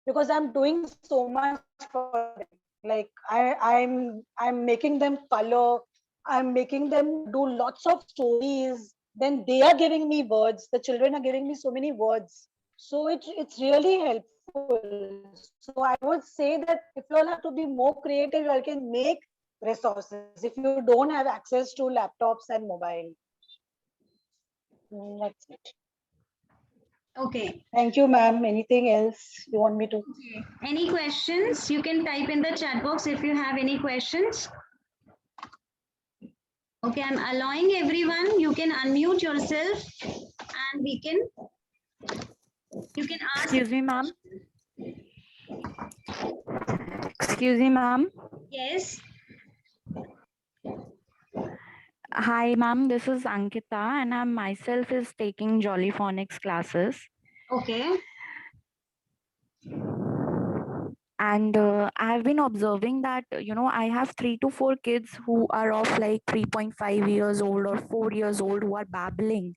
because I'm doing so much for them. Like I'm making them color, I'm making them do lots of stories. Then they are giving me words. The children are giving me so many words. So it's really helpful. So I would say that if you all have to be more creative, you all can make resources if you don't have access to laptops and mobile. That's it. Okay. Thank you, ma'am. Anything else you want me to? Okay. Any questions? You can type in the chat box if you have any questions. Okay, I'm allowing everyone. You can unmute yourself and you can ask. Excuse me, ma'am. Excuse me, ma'am. Yes. Hi, ma'am. This is Ankita, and I myself is taking Jolly Phonics classes. Okay. And I've been observing that, I have 3 to 4 kids who are of like 3.5 years old or 4 years old who are babbling,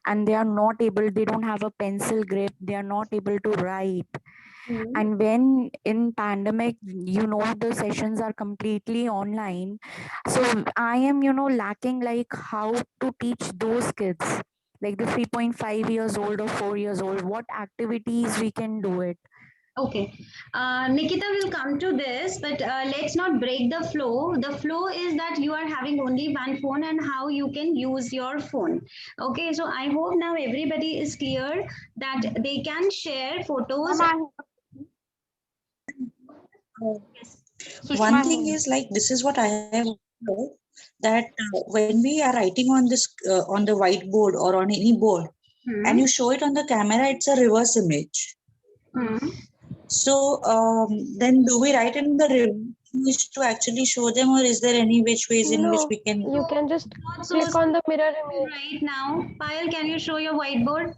and they are not able, they don't have a pencil grip, they are not able to write. And when in pandemic, the sessions are completely online. So I am, lacking like how to teach those kids, like the 3.5 years old or 4 years old, what activities we can do it. Okay. Nikita will come to this, but let's not break the flow. The flow is that you are having only one phone and how you can use your phone. Okay, so I hope now everybody is clear that they can share photos. One thing is like this is what I have heard, that when we are writing on this on the whiteboard or on any board, and you show it on the camera, it's a reverse image. So then do we write in the reverse image to actually show them, or is there any which ways in which we can? You can just click on the mirror image. Right now, Payal, can you show your whiteboard?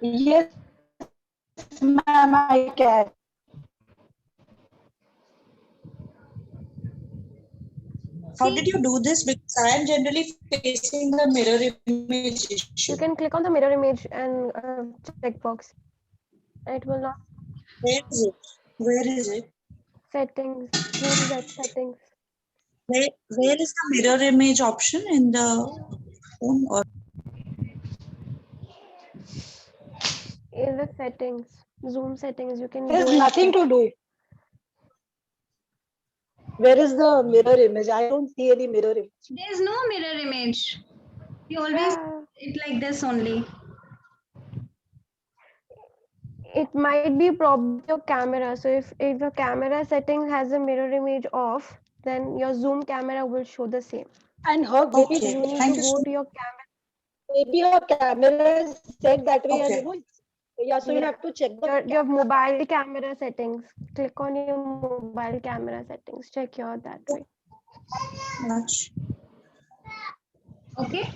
Yes, ma'am, I can. How did you do this? Because I am generally facing the mirror image issue. You can click on the mirror image and checkbox. It will not. Where is it? Where is it? Settings. Use that settings. Where is the mirror image option in the phone? Or In the settings, Zoom settings, you can. There's nothing to do. Where is the mirror image? I don't see any mirror image. There's no mirror image. You always it like this only. It might be probably your camera. So if your camera setting has a mirror image off, then your Zoom camera will show the same. And her maybe you need to go to your camera. Maybe your camera is set that way, and yeah, so you'll have to check your mobile camera settings. Click on your mobile camera settings. Check your that way. Okay.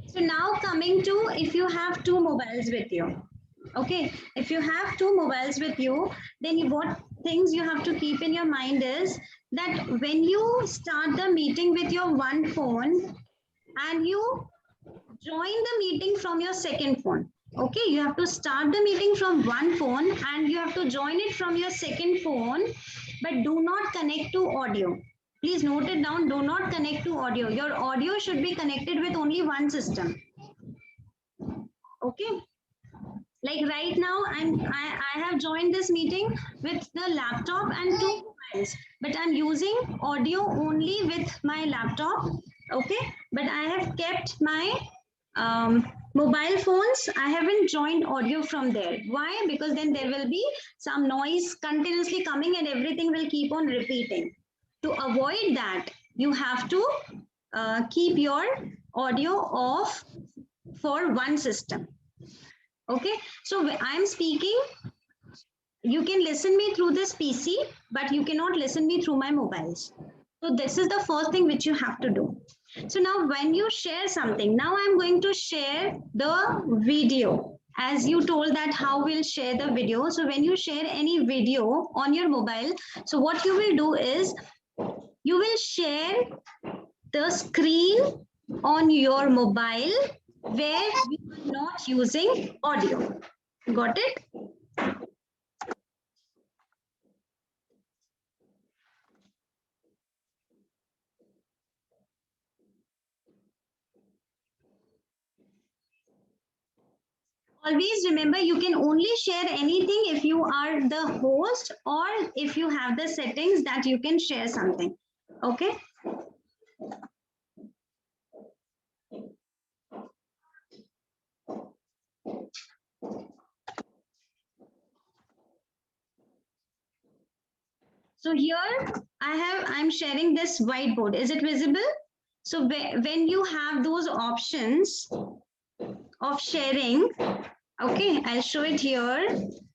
So now coming to if you have two mobiles with you. Okay. If you have two mobiles with you, then what things you have to keep in your mind is that when you start the meeting with your one phone and you join the meeting from your second phone. Okay, you have to start the meeting from one phone and you have to join it from your second phone, but do not connect to audio. Please note it down, do not connect to audio. Your audio should be connected with only one system. Okay. Like right now, I have joined this meeting with the laptop and two mobiles, but I'm using audio only with my laptop. Okay, but I have kept my mobile phones. I haven't joined audio from there. Why? Because then there will be some noise continuously coming and everything will keep on repeating. To avoid that, you have to keep your audio off for one system. Okay, so I'm speaking, you can listen me through this PC, but you cannot listen me through my mobiles. So this is the first thing which you have to do. So now when you share something, now I'm going to share the video. As you told that how we'll share the video. So when you share any video on your mobile, so what you will do is, you will share the screen on your mobile where we are not using audio. Got it? Always remember, you can only share anything if you are the host or if you have the settings that you can share something. Okay. So here I'm sharing this whiteboard. Is it visible? So when you have those options of sharing, okay, I'll show it here.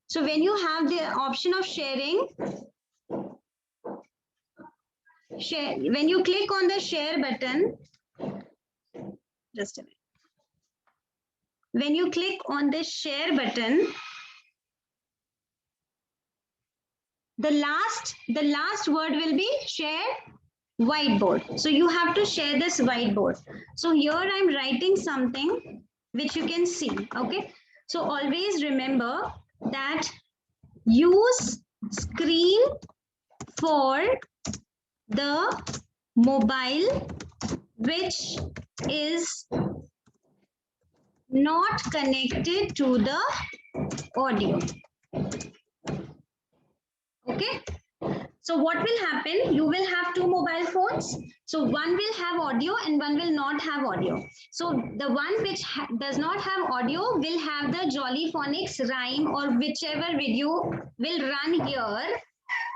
So when you have the option of sharing, when you click on the share button, just a minute. When you click on the share button, the last word will be share whiteboard. So you have to share this whiteboard. So here I'm writing something which you can see. Okay. So always remember that use screen for the mobile which is not connected to the audio. Okay. So what will happen? You will have two mobile phones. So one will have audio and one will not have audio. So the one which does not have audio will have the Jolly Phonics rhyme or whichever video will run here.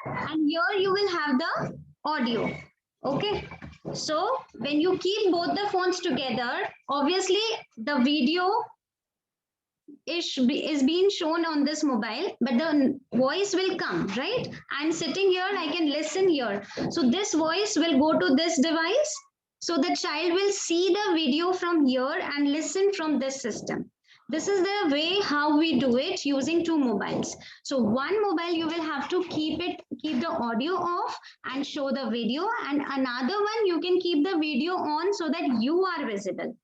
And here you will have the audio. Okay. So when you keep both the phones together, obviously the video is being shown on this mobile, but the voice will come, right? I'm sitting here, I can listen here. So this voice will go to this device. So the child will see the video from here and listen from this system. This is the way how we do it using two mobiles. So one mobile you will have to keep the audio off and show the video, and another one you can keep the video on so that you are visible.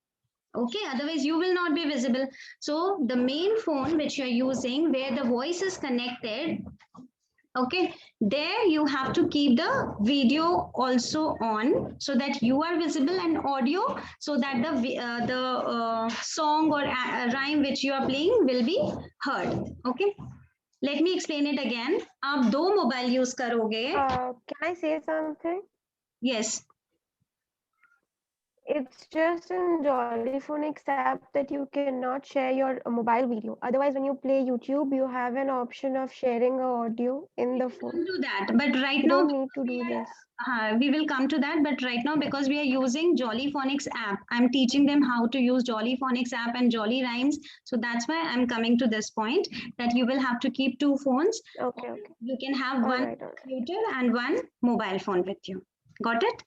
Okay, otherwise you will not be visible. So the main phone which you're using where the voice is connected, okay, there you have to keep the video also on so that you are visible, and audio so that the song or rhyme which you are playing will be heard. Okay, let me explain it again. आप दो mobile use करोगे. Can I say something? Yes. It's just in Jolly Phonics app that you cannot share your mobile video. Otherwise, when you play YouTube, you have an option of sharing a audio in the phone. Do that, but right You now don't need to do this. we will come to that, but right now because we are using Jolly Phonics app, I'm teaching them how to use Jolly Phonics app and Jolly Rhymes. So that's why I'm coming to this point that you will have to keep two phones. Okay. You can have one computer and one mobile phone with you. Got it?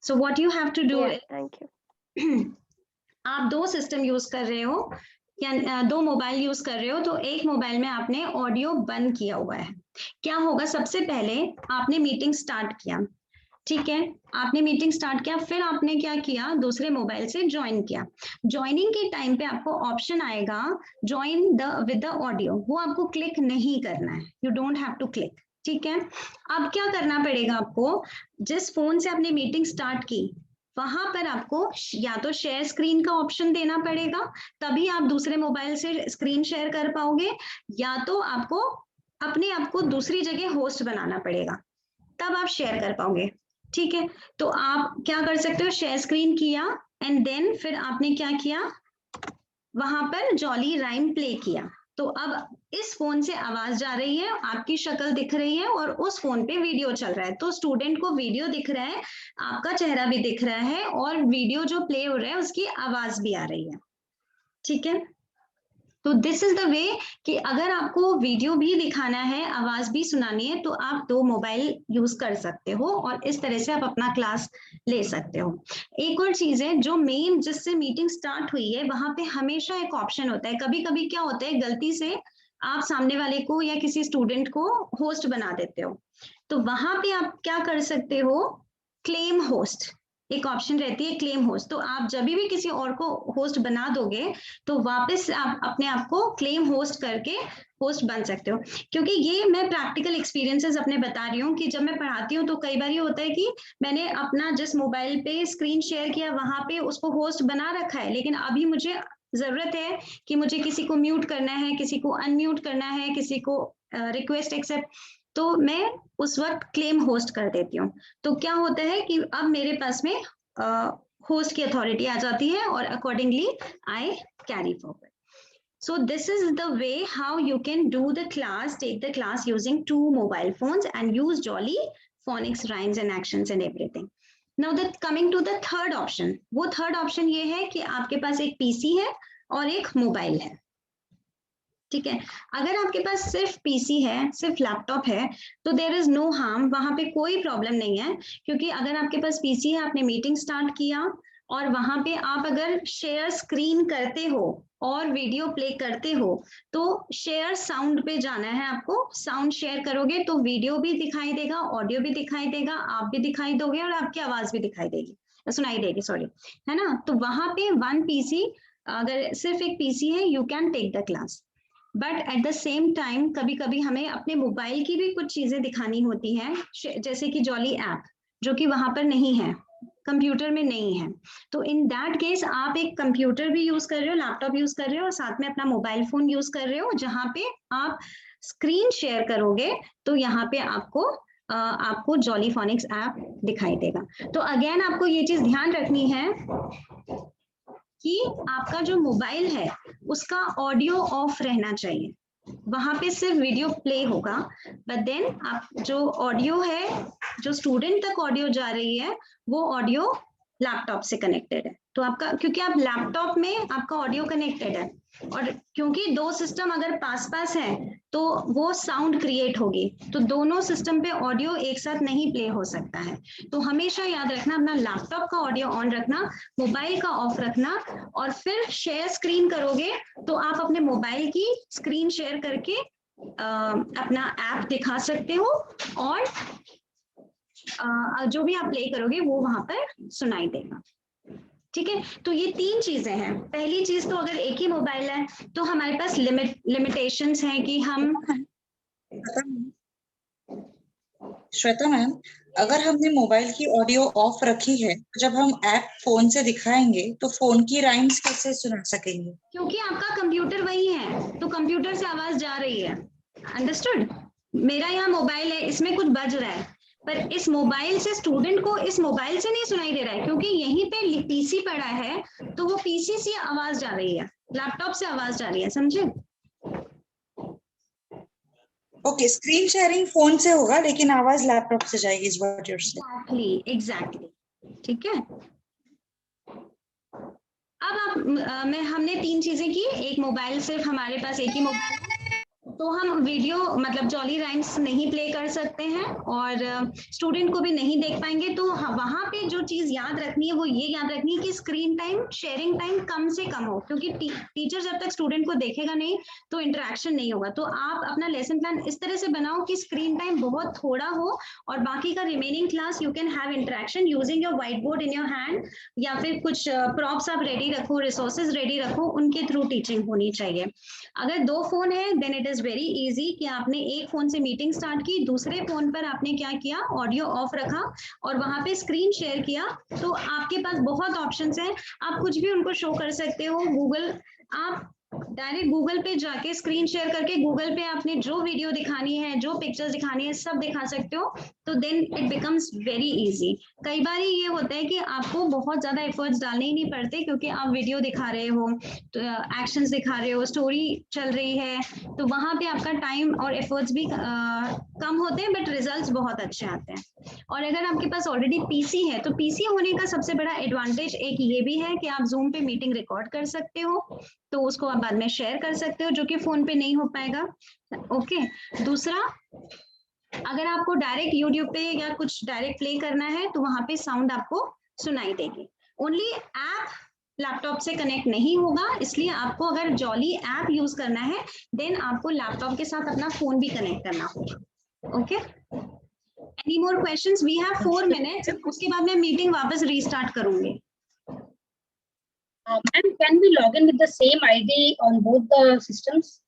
So what you have to do is, thank you. आप दो system use कर रहे हो या दो mobile use कर रहे हो, तो एक मोबाइल में आपने ऑडियो बंद किया हुआ है. क्या होगा? सबसे पहले आपने मीटिंग स्टार्ट किया, ठीक है, आपने मीटिंग स्टार्ट किया, फिर आपने क्या किया, दूसरे मोबाइल से ज्वाइन किया. ज्वाइनिंग के टाइम पे आपको ऑप्शन आएगा ज्वाइन विद द ऑडियो, वो आपको क्लिक नहीं करना है. You don't have to click. ठीक है. अब क्या करना पड़ेगा आपको? जिस फोन से आपने मीटिंग स्टार्ट की वहां पर आपको या तो शेयर स्क्रीन का ऑप्शन देना पड़ेगा, तभी आप दूसरे मोबाइल से स्क्रीन शेयर कर पाओगे, या तो आपको अपने आप को दूसरी जगह होस्ट बनाना पड़ेगा, तब आप शेयर कर पाओगे. ठीक है. तो आप क्या कर सकते हो? शेयर स्क्रीन किया एंड देन फिर आपने क्या किया, वहां पर जॉली राइम प्ले किया. तो अब इस फोन से आवाज जा रही है, आपकी शक्ल दिख रही है और उस फोन पे वीडियो चल रहा है. तो स्टूडेंट को वीडियो दिख रहा है, आपका चेहरा भी दिख रहा है और वीडियो जो प्ले हो रहा है उसकी आवाज भी आ रही है. ठीक है. तो दिस इज द वे कि अगर आपको वीडियो भी दिखाना है, आवाज भी सुनानी है, तो आप दो मोबाइल यूज कर सकते हो और इस तरह से आप अपना क्लास ले सकते हो. एक और चीज है, जो मेन जिससे मीटिंग स्टार्ट हुई है वहां पे हमेशा एक ऑप्शन होता है. कभी कभी क्या होता है, गलती से आप सामने वाले को या किसी स्टूडेंट को होस्ट बना देते हो, तो वहां पे आप क्या कर सकते हो, क्लेम होस्ट. एक ऑप्शन रहती है क्लेम होस्ट, तो आप जब भी किसी और को होस्ट बना दोगे तो वापस आप अपने आप को क्लेम होस्ट करके होस्ट बन सकते हो। क्योंकि ये मैं प्रैक्टिकल एक्सपीरियंसेस अपने बता रही हूँ कि जब मैं पढ़ाती हूँ तो कई बार ये होता है कि मैंने अपना जिस मोबाइल पे स्क्रीन शेयर किया वहां पे उसको होस्ट बना रखा है, लेकिन अभी मुझे जरूरत है कि मुझे किसी को म्यूट करना है, किसी को अनम्यूट करना है, किसी को रिक्वेस्ट एक्सेप्ट, तो मैं उस वक्त क्लेम होस्ट कर देती हूँ। तो क्या होता है कि अब मेरे पास में होस्ट की अथॉरिटी आ जाती है और accordingly I carry forward. So this is the way how you can do the class, take the class using 2 mobile phones and use Jolly phonics, rhymes and actions and everything. Now that coming to the third option, वो third option ये है कि आपके पास एक PC है और एक mobile है, ठीक है। अगर आपके पास सिर्फ पीसी है, सिर्फ लैपटॉप है, तो देयर इज नो हार्म, वहां पे कोई प्रॉब्लम नहीं है। क्योंकि अगर आपके पास पीसी है, आपने मीटिंग स्टार्ट किया और वहां पे आप अगर शेयर स्क्रीन करते हो और वीडियो प्ले करते हो तो शेयर साउंड पे जाना है आपको। साउंड शेयर करोगे तो वीडियो भी दिखाई देगा, ऑडियो भी दिखाई देगा, आप भी दिखाई दोगे और आपकी आवाज भी दिखाई देगी, सुनाई देगी, सॉरी, है ना। तो वहां पे 1 पीसी, अगर सिर्फ एक पीसी है, you can take the class. But at the same time कभी कभी हमें अपने मोबाइल की भी कुछ चीजें दिखानी होती हैं, जैसे कि जॉली ऐप, जो कि वहां पर नहीं है, कंप्यूटर में नहीं है। तो इन दैट केस आप एक कंप्यूटर भी यूज कर रहे हो, लैपटॉप यूज कर रहे हो और साथ में अपना मोबाइल फोन यूज कर रहे हो, जहां पे आप स्क्रीन शेयर करोगे तो यहाँ पे आपको जॉली फोनिक्स ऐप दिखाई देगा। तो अगेन आपको ये चीज ध्यान रखनी है कि आपका जो मोबाइल है उसका ऑडियो ऑफ रहना चाहिए, वहां पे सिर्फ वीडियो प्ले होगा, बट देन आप जो ऑडियो है, जो स्टूडेंट तक ऑडियो जा रही है, वो ऑडियो लैपटॉप से कनेक्टेड है। तो आपका, क्योंकि आप लैपटॉप में आपका ऑडियो कनेक्टेड है और क्योंकि 2 सिस्टम अगर पास पास है तो वो साउंड क्रिएट होगी, तो दोनों सिस्टम पे ऑडियो एक साथ नहीं प्ले हो सकता है। तो हमेशा याद रखना, अपना लैपटॉप का ऑडियो ऑन रखना, मोबाइल का ऑफ रखना, और फिर शेयर स्क्रीन करोगे तो आप अपने मोबाइल की स्क्रीन शेयर करके अपना ऐप दिखा सकते हो और जो भी आप प्ले करोगे वो वहां पर सुनाई देगा, ठीक है। तो ये 3 चीजें हैं। पहली चीज तो अगर एक ही मोबाइल है तो हमारे पास लिमिटेशंस हैं कि हम, श्वेता मैम, अगर हमने मोबाइल की ऑडियो ऑफ रखी है, जब हम ऐप फोन से दिखाएंगे तो फोन की राइम्स कैसे सुना सकेंगे? क्योंकि आपका कंप्यूटर वही है तो कंप्यूटर से आवाज जा रही है, अंडरस्टूड। मेरा यहाँ मोबाइल है, इसमें कुछ बज रहा है, पर इस मोबाइल से स्टूडेंट को इस मोबाइल से नहीं सुनाई दे रहा है, क्योंकि यहीं पे पीसी पड़ा है तो वो पीसी से आवाज जा रही है, लैपटॉप से आवाज जा रही है, समझे। ओके, स्क्रीन शेयरिंग फोन से होगा लेकिन आवाज लैपटॉप से जाएगी, is what you are saying. Exactly, ठीक है। अब हमने 3 चीजें की। एक मोबाइल, सिर्फ हमारे पास एक ही मोबाइल है तो हम वीडियो मतलब जॉली राइम्स नहीं प्ले कर सकते हैं और स्टूडेंट को भी नहीं देख पाएंगे। तो वहां पे जो चीज याद रखनी है वो ये याद रखनी है कि स्क्रीन टाइम, शेयरिंग टाइम कम से कम हो, क्योंकि टीचर जब तक स्टूडेंट को देखेगा नहीं तो इंटरेक्शन नहीं होगा। तो आप अपना लेसन प्लान इस तरह से बनाओ कि स्क्रीन टाइम बहुत थोड़ा हो और बाकी का remaining class you can have interaction using your white board in your hand, या फिर कुछ प्रॉप्स आप रेडी रखो, रिसोर्सेज रेडी रखो, उनके थ्रू टीचिंग होनी चाहिए। अगर 2 फोन है then it is very easy कि आपने एक फोन से मीटिंग स्टार्ट की, दूसरे फोन पर आपने क्या किया, ऑडियो ऑफ रखा और वहां पे स्क्रीन शेयर किया। तो आपके पास बहुत ऑप्शंस हैं, आप कुछ भी उनको शो कर सकते हो। गूगल, आप डायरेक्ट गूगल पे जाके स्क्रीन शेयर करके गूगल पे आपने जो वीडियो दिखानी है, जो पिक्चर्स दिखानी है, सब दिखा सकते हो। तो then it becomes very easy. कई बार ये होता है कि आपको बहुत ज्यादा एफर्ट्स डालने ही नहीं पड़ते, क्योंकि आप वीडियो दिखा रहे हो, तो एक्शंस दिखा रहे हो, स्टोरी चल रही है, तो वहां पे आपका टाइम और एफर्ट्स भी कम होते हैं, बट रिजल्ट्स बहुत अच्छे आते हैं। और अगर आपके पास ऑलरेडी पीसी है तो पीसी होने का सबसे बड़ा एडवांटेज एक ये भी है कि आप जूम पे मीटिंग रिकॉर्ड कर सकते हो, तो उसको आप बाद में शेयर कर सकते हो, जो कि फोन पे नहीं हो पाएगा। ओके, दूसरा, अगर आपको डायरेक्ट यूट्यूब पे या कुछ डायरेक्ट प्ले करना है तो वहां पे साउंड आपको सुनाई देगी। ओनली ऐप लैपटॉप से कनेक्ट नहीं होगा, इसलिए आपको अगर जॉली ऐप यूज करना है देन आपको लैपटॉप के साथ अपना फोन भी कनेक्ट करना होगा। Okay, Any more questions? We have 4 minutes. उसके बाद मैं मीटिंग वापस रीस्टार्ट करूंगी. And can we log in with the same ID on both the systems?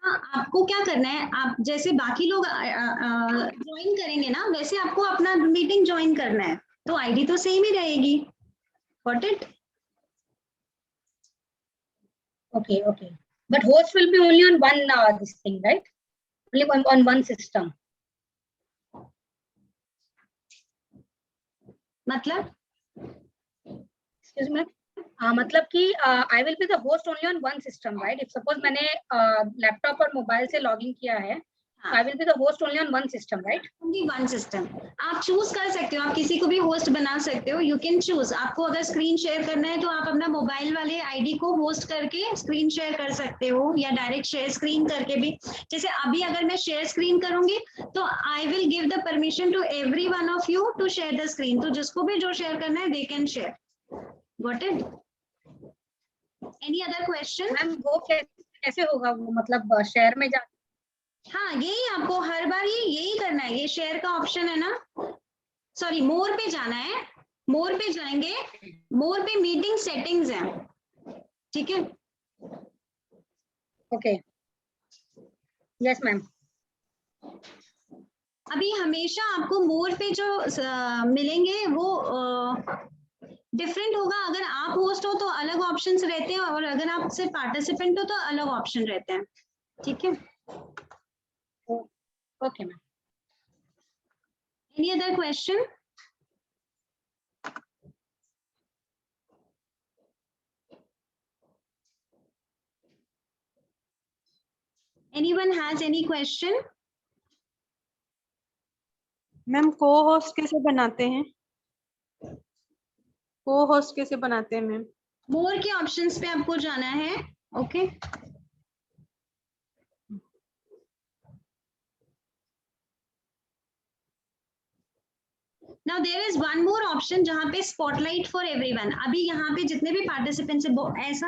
हाँ, आपको क्या करना है, आप जैसे बाकी लोग ज्वाइन करेंगे ना, वैसे आपको अपना मीटिंग ज्वाइन करना है, तो आईडी तो सेम ही रहेगी. Got it? Okay, okay. But host will be only on one this thing, right? Only on one system. मतलब? Excuse me. मतलब कि I will be the host only on one system, right? If suppose मैंने laptop और mobile से login किया है, so I will be the host only on one system, right? Only one system. आप choose कर सकते हो, आप किसी को भी host बना सकते हो. You can choose. आपको अगर screen share करना है तो आप अपना mobile वाले ID को host करके screen share कर सकते हो, या direct share screen करके भी. जैसे अभी अगर मैं share screen करूंगी तो I will give the permission to every one of you to share the screen. तो जिसको भी जो share करना है they can share. Got it? Any other question? Ma'am वो कैसे होगा वो, मतलब शेयर में जा? हाँ, यही आपको हर बार यही करना है. ये शेयर का ऑप्शन है ना, सॉरी मोर पे जाना है. मोर पे जाएंगे, मोर पे मीटिंग सेटिंग्स है. ठीक है, ओके. Yes ma'am. अभी हमेशा आपको मोर पे जो मिलेंगे वो डिफरेंट होगा. अगर आप होस्ट हो तो अलग ऑप्शंस रहते हैं, और अगर आप सिर्फ पार्टिसिपेंट हो तो अलग ऑप्शन रहते हैं. ठीक है, okay ma'am. Any other question? Anyone has any question? Ma'am को होस्ट कैसे बनाते हैं? को होस्ट कैसे बनाते हैं मैम? मोर के ऑप्शंस पे आपको जाना है. Okay, now there is one more option जहाँ पे स्पॉटलाइट फॉर एवरीवन. अभी यहाँ पे जितने भी पार्टिसिपेंट्स है, ऐसा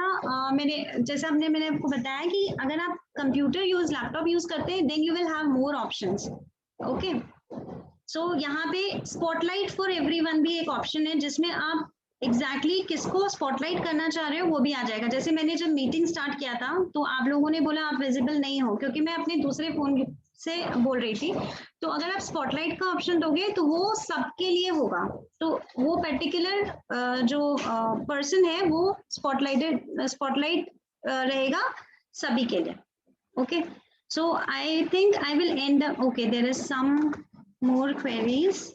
मैंने आपको बताया कि अगर आप कंप्यूटर यूज लैपटॉप यूज करते हैं then you will have more options. Okay, so यहाँ पे स्पॉटलाइट फॉर एवरीवन भी एक ऑप्शन है, जिसमें आप एग्जैक्टली किसको स्पॉटलाइट करना चाह रहे हो वो भी आ जाएगा. जैसे मैंने जब मीटिंग स्टार्ट किया था तो आप लोगों ने बोला आप विजिबल नहीं हो, क्योंकि मैं अपने दूसरे फोन से बोल रही थी. तो अगर आप स्पॉटलाइट का ऑप्शन दोगे तो वो सबके लिए होगा, तो वो पर्टिकुलर जो पर्सन है वो स्पॉटलाइट रहेगा सभी के लिए. Okay, so I think I will end. Okay, there is some more queries.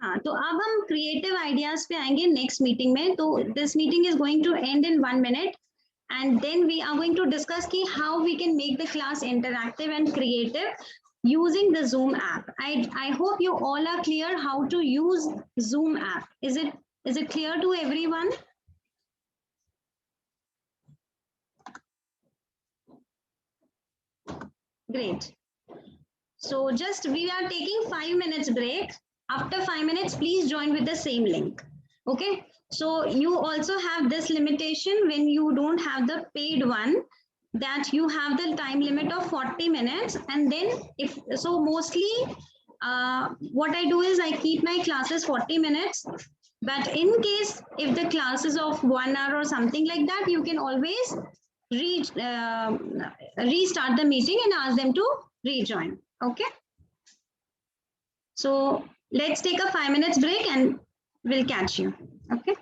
हाँ, तो अब हम क्रिएटिव आइडियाज पे आएंगे नेक्स्ट मीटिंग में. तो this meeting is going to end in 1 minute, and then we are going to discuss ki how we can make the class interactive and creative using the Zoom app. I hope you all are clear how to use Zoom app. Is it clear to everyone? Great. So just we are taking 5 minutes break. After 5 minutes, please join with the same link. Okay. So you also have this limitation when you don't have the paid one, that you have the time limit of 40 minutes. And then if so, mostly what I do is I keep my classes 40 minutes. But in case if the class is of 1 hour or something like that, you can always restart the meeting and ask them to rejoin. Okay. So let's take a 5 minutes break and we'll catch you. Okay.